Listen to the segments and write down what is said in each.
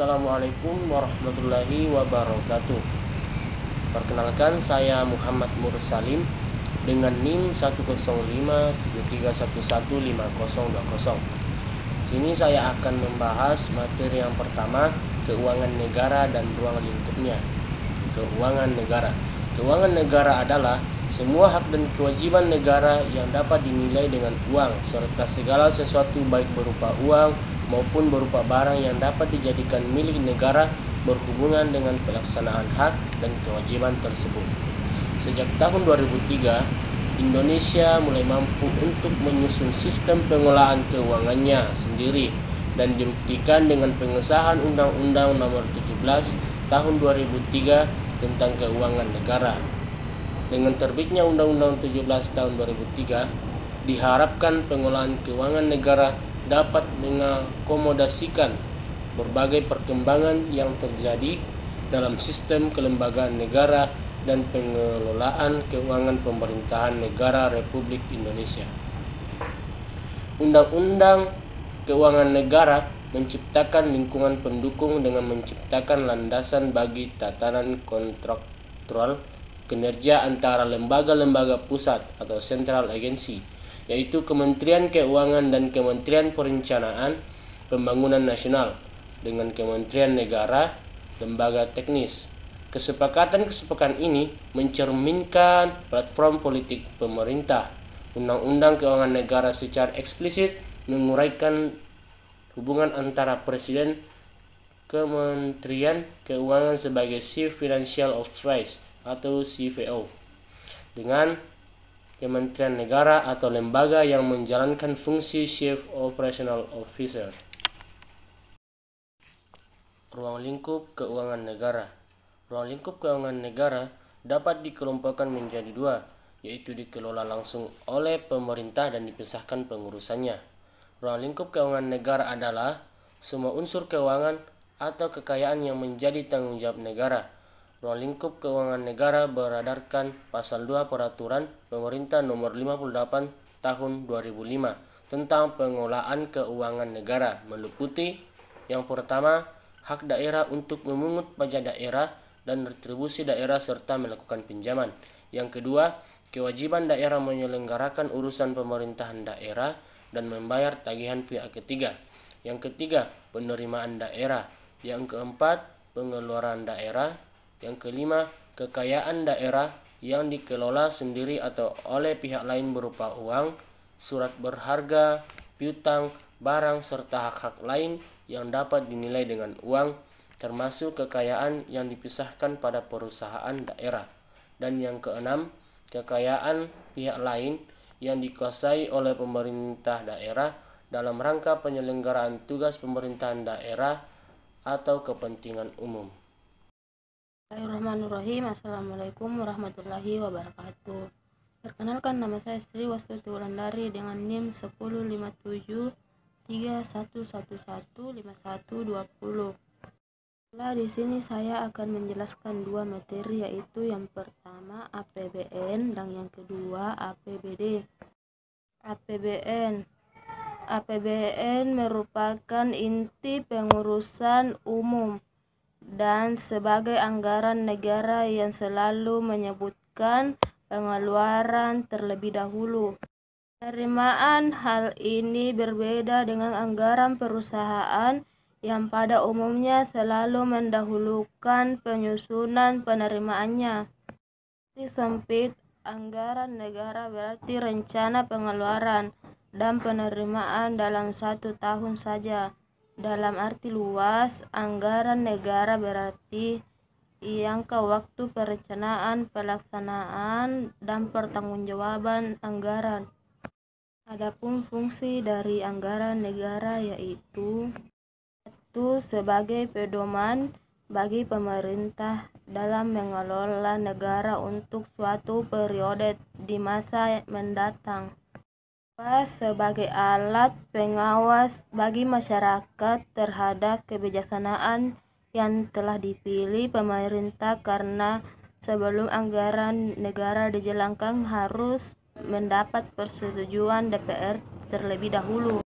Assalamualaikum warahmatullahi wabarakatuh. Perkenalkan, saya Muhammad Mursalim dengan NIM 10573115020. Sini saya akan membahas materi yang pertama, keuangan negara dan ruang lingkupnya. Keuangan negara. Keuangan negara adalah semua hak dan kewajiban negara yang dapat dinilai dengan uang, serta segala sesuatu baik berupa uang maupun berupa barang yang dapat dijadikan milik negara berhubungan dengan pelaksanaan hak dan kewajiban tersebut. Sejak tahun 2003, Indonesia mulai mampu untuk menyusun sistem pengelolaan keuangannya sendiri dan dibuktikan dengan pengesahan Undang-Undang Nomor 17 Tahun 2003 tentang Keuangan Negara. Dengan terbitnya Undang-Undang 17 Tahun 2003, diharapkan pengelolaan keuangan negara dapat mengakomodasikan berbagai perkembangan yang terjadi dalam sistem kelembagaan negara dan pengelolaan keuangan pemerintahan negara Republik Indonesia. Undang-Undang Keuangan Negara menciptakan lingkungan pendukung dengan menciptakan landasan bagi tatanan kontraktual kinerja antara lembaga-lembaga pusat atau central agency, yaitu Kementerian Keuangan dan Kementerian Perencanaan Pembangunan Nasional, dengan Kementerian Negara, lembaga teknis. Kesepakatan ini mencerminkan platform politik pemerintah. Undang-Undang Keuangan Negara secara eksplisit menguraikan hubungan antara Presiden Kementerian Keuangan sebagai Chief Financial Officer atau CFO dengan Kementerian Negara atau lembaga yang menjalankan fungsi Chief Operational Officer. Ruang lingkup keuangan negara. Ruang lingkup keuangan negara dapat dikelompokkan menjadi dua, yaitu dikelola langsung oleh pemerintah dan dipisahkan pengurusannya. Ruang lingkup keuangan negara adalah semua unsur keuangan atau kekayaan yang menjadi tanggung jawab negara. Ruang lingkup keuangan negara berdasarkan Pasal 2 Peraturan Pemerintah Nomor 58 Tahun 2005 tentang pengelolaan keuangan negara, meliputi yang pertama, hak daerah untuk memungut pajak daerah dan retribusi daerah serta melakukan pinjaman. Yang kedua, kewajiban daerah menyelenggarakan urusan pemerintahan daerah dan membayar tagihan pihak ketiga. Yang ketiga, penerimaan daerah. Yang keempat, pengeluaran daerah. Yang kelima, kekayaan daerah yang dikelola sendiri atau oleh pihak lain berupa uang, surat berharga, piutang, barang, serta hak-hak lain yang dapat dinilai dengan uang, termasuk kekayaan yang dipisahkan pada perusahaan daerah. Dan yang keenam, kekayaan pihak lain yang dikuasai oleh pemerintah daerah dalam rangka penyelenggaraan tugas pemerintahan daerah atau kepentingan umum. Bismillahirrahmanirrahim. Assalamualaikum warahmatullahi wabarakatuh. Perkenalkan, nama saya Sri Wastuti Wulandari dengan NIM 1057311115120. Di sini saya akan menjelaskan dua materi, yaitu yang pertama APBN dan yang kedua APBD. APBN merupakan inti pengurusan umum dan sebagai anggaran negara yang selalu menyebutkan pengeluaran terlebih dahulu. Penerimaan hal ini berbeda dengan anggaran perusahaan yang pada umumnya selalu mendahulukan penyusunan penerimaannya. Arti sempit anggaran negara berarti rencana pengeluaran dan penerimaan dalam 1 tahun saja. Dalam arti luas, anggaran negara berarti jangka waktu perencanaan, pelaksanaan, dan pertanggungjawaban anggaran. Adapun fungsi dari anggaran negara yaitu satu, sebagai pedoman bagi pemerintah dalam mengelola negara untuk suatu periode di masa mendatang. Sebagai alat pengawas bagi masyarakat terhadap kebijaksanaan yang telah dipilih pemerintah, karena sebelum anggaran negara dijalankan harus mendapat persetujuan DPR terlebih dahulu.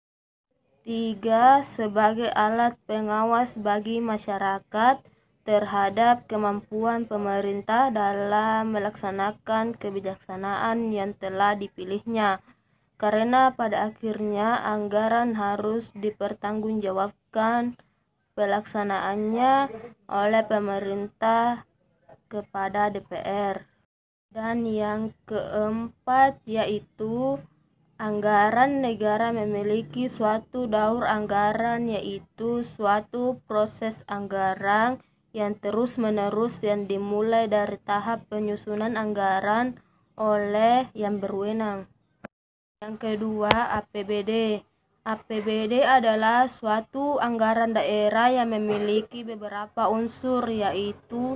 3. Sebagai alat pengawas bagi masyarakat terhadap kemampuan pemerintah dalam melaksanakan kebijaksanaan yang telah dipilihnya, karena pada akhirnya anggaran harus dipertanggungjawabkan pelaksanaannya oleh pemerintah kepada DPR. Dan yang keempat yaitu anggaran negara memiliki suatu daur anggaran, yaitu suatu proses anggaran yang terus-menerus yang dimulai dari tahap penyusunan anggaran oleh yang berwenang. Yang kedua, APBD. APBD adalah suatu anggaran daerah yang memiliki beberapa unsur, yaitu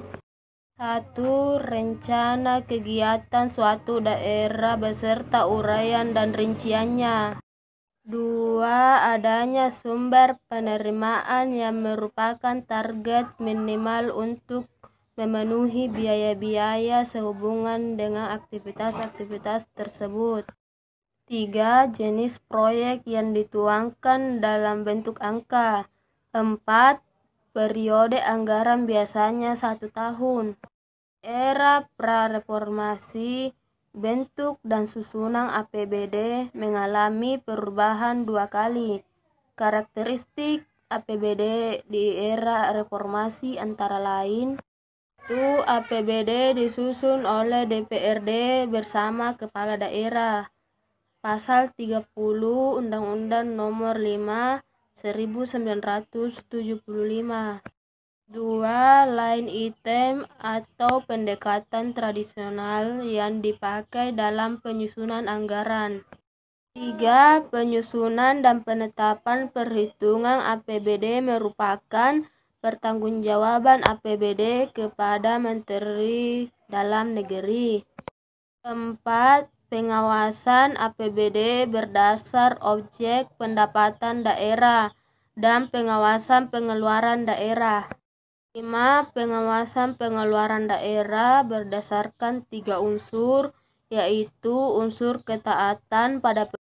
1. Rencana kegiatan suatu daerah beserta uraian dan rinciannya. 2. Adanya sumber penerimaan yang merupakan target minimal untuk memenuhi biaya-biaya sehubungan dengan aktivitas-aktivitas tersebut. 3. Jenis proyek yang dituangkan dalam bentuk angka. 4. Periode anggaran biasanya 1 tahun. Era prareformasi, bentuk dan susunan APBD mengalami perubahan 2 kali. Karakteristik APBD di era reformasi antara lain: 1. APBD disusun oleh DPRD bersama Kepala Daerah. Pasal 30 Undang-Undang Nomor 5 1975. 2. Line item atau pendekatan tradisional yang dipakai dalam penyusunan anggaran. 3. Penyusunan dan penetapan perhitungan APBD merupakan pertanggungjawaban APBD kepada Menteri Dalam Negeri. 4. Pengawasan APBD berdasar objek pendapatan daerah dan pengawasan pengeluaran daerah. 5. Pengawasan pengeluaran daerah berdasarkan 3 unsur, yaitu unsur ketaatan pada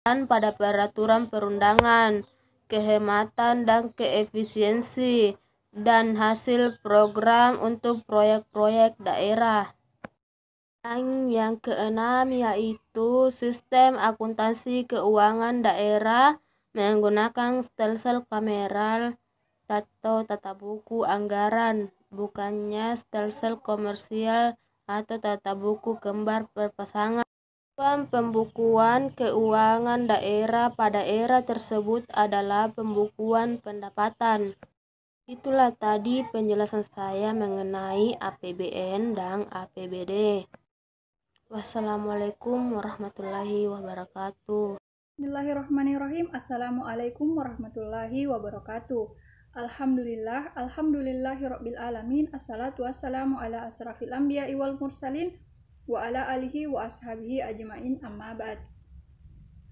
peraturan perundangan, kehematan dan keefisiensi, dan hasil program untuk proyek-proyek daerah. Dan yang keenam yaitu sistem akuntansi keuangan daerah menggunakan stelsel kameral atau tata buku anggaran, bukannya stelsel komersial atau tata buku kembar berpasangan. Pembukuan keuangan daerah pada era tersebut adalah pembukuan pendapatan. Itulah tadi penjelasan saya mengenai APBN dan APBD. Wassalamualaikum warahmatullahi wabarakatuh. Bismillahirrahmanirrahim. Assalamualaikum warahmatullahi wabarakatuh. Alhamdulillahirabbil alamin. Assalatu wassalamu ala asrafil anbiya'i wal mursalin wa ala alihi wa ashabihi ajmain, amma ba'd.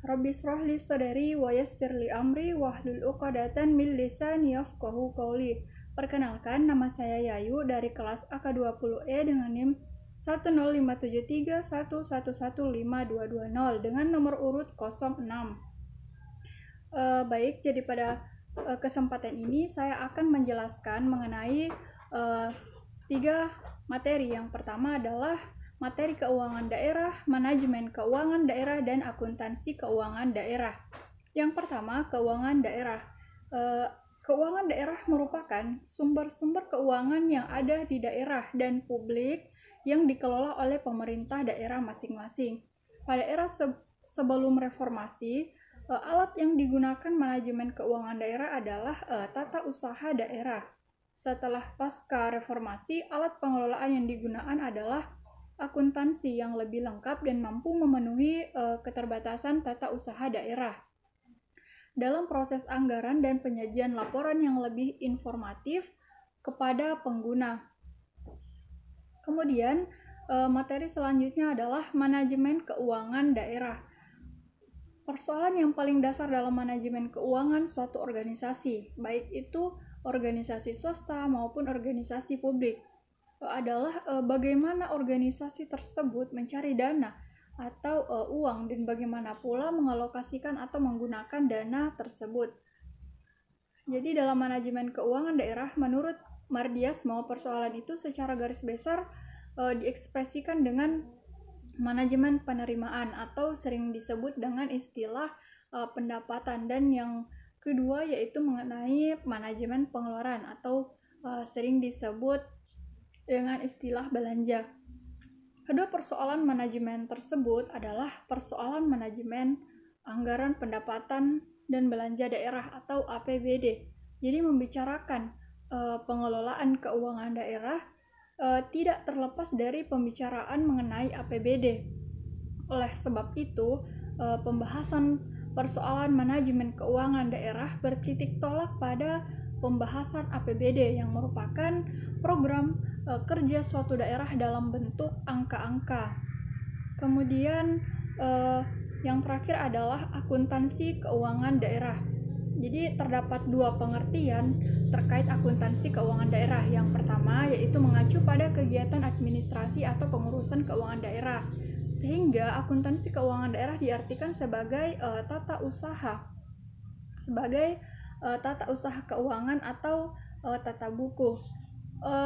Rabbi shrah li sadri wa yassir li amri wahlul 'uqdatam min lisani yafqahu qawli. Perkenalkan, nama saya Yayu dari kelas AK20E dengan NIM 10573111520 dengan nomor urut 06. Baik, jadi pada kesempatan ini saya akan menjelaskan mengenai 3 materi. Yang pertama adalah materi keuangan daerah, manajemen keuangan daerah, dan akuntansi keuangan daerah. Yang pertama, keuangan daerah. Keuangan daerah merupakan sumber-sumber keuangan yang ada di daerah dan publik yang dikelola oleh pemerintah daerah masing-masing. Pada era sebelum reformasi, alat yang digunakan manajemen keuangan daerah adalah tata usaha daerah. Setelah pasca reformasi, alat pengelolaan yang digunakan adalah akuntansi yang lebih lengkap dan mampu memenuhi keterbatasan tata usaha daerah. Dalam proses anggaran dan penyajian laporan yang lebih informatif kepada pengguna. Kemudian, materi selanjutnya adalah manajemen keuangan daerah. Persoalan yang paling dasar dalam manajemen keuangan suatu organisasi, baik itu organisasi swasta maupun organisasi publik, adalah bagaimana organisasi tersebut mencari dana atau uang dan bagaimana pula mengalokasikan atau menggunakan dana tersebut. Jadi dalam manajemen keuangan daerah, menurut Mardiasmo, persoalan itu secara garis besar diekspresikan dengan manajemen penerimaan atau sering disebut dengan istilah pendapatan, dan yang kedua yaitu mengenai manajemen pengeluaran atau sering disebut dengan istilah belanja. Kedua persoalan manajemen tersebut adalah persoalan manajemen anggaran pendapatan dan belanja daerah atau APBD. Jadi membicarakan pengelolaan keuangan daerah tidak terlepas dari pembicaraan mengenai APBD. Oleh sebab itu, pembahasan persoalan manajemen keuangan daerah bertitik tolak pada pembahasan APBD yang merupakan program kerja suatu daerah dalam bentuk angka-angka. Kemudian yang terakhir adalah akuntansi keuangan daerah. Jadi terdapat dua pengertian terkait akuntansi keuangan daerah. Yang pertama yaitu mengacu pada kegiatan administrasi atau pengurusan keuangan daerah, sehingga akuntansi keuangan daerah diartikan sebagai tata usaha keuangan atau tata buku.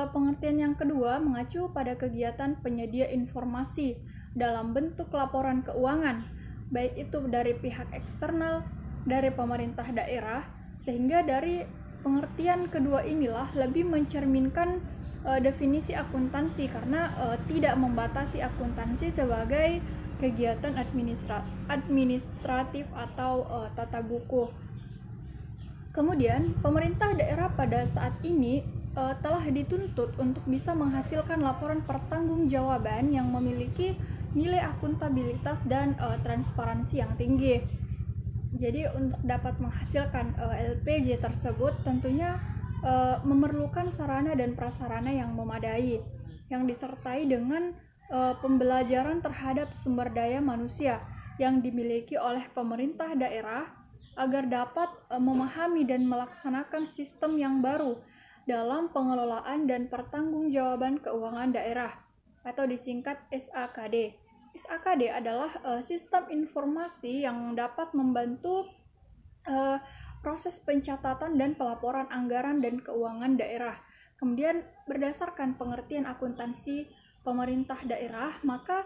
Pengertian yang kedua mengacu pada kegiatan penyedia informasi dalam bentuk laporan keuangan, baik itu dari pihak eksternal, dari pemerintah daerah, sehingga dari pengertian kedua inilah lebih mencerminkan definisi akuntansi, karena tidak membatasi akuntansi sebagai kegiatan administratif atau tata buku. Kemudian, pemerintah daerah pada saat ini telah dituntut untuk bisa menghasilkan laporan pertanggungjawaban yang memiliki nilai akuntabilitas dan transparansi yang tinggi. Jadi untuk dapat menghasilkan LPJ tersebut tentunya memerlukan sarana dan prasarana yang memadai, yang disertai dengan pembelajaran terhadap sumber daya manusia yang dimiliki oleh pemerintah daerah agar dapat memahami dan melaksanakan sistem yang baru dalam pengelolaan dan pertanggungjawaban keuangan daerah atau disingkat SAKD. SAKD adalah sistem informasi yang dapat membantu proses pencatatan dan pelaporan anggaran dan keuangan daerah. Kemudian berdasarkan pengertian akuntansi pemerintah daerah, maka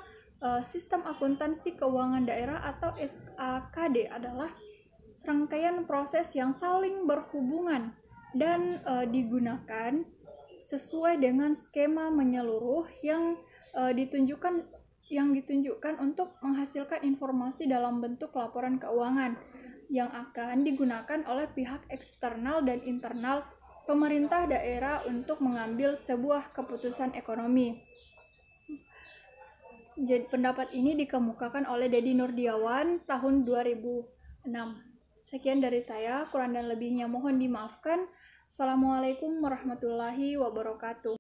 sistem akuntansi keuangan daerah atau SAKD adalah serangkaian proses yang saling berhubungan dan digunakan sesuai dengan skema menyeluruh yang ditunjukkan untuk menghasilkan informasi dalam bentuk laporan keuangan yang akan digunakan oleh pihak eksternal dan internal pemerintah daerah untuk mengambil sebuah keputusan ekonomi. Jadi pendapat ini dikemukakan oleh Dedi Nurdiawan tahun 2006. Sekian dari saya, kurang dan lebihnya mohon dimaafkan. Assalamualaikum warahmatullahi wabarakatuh.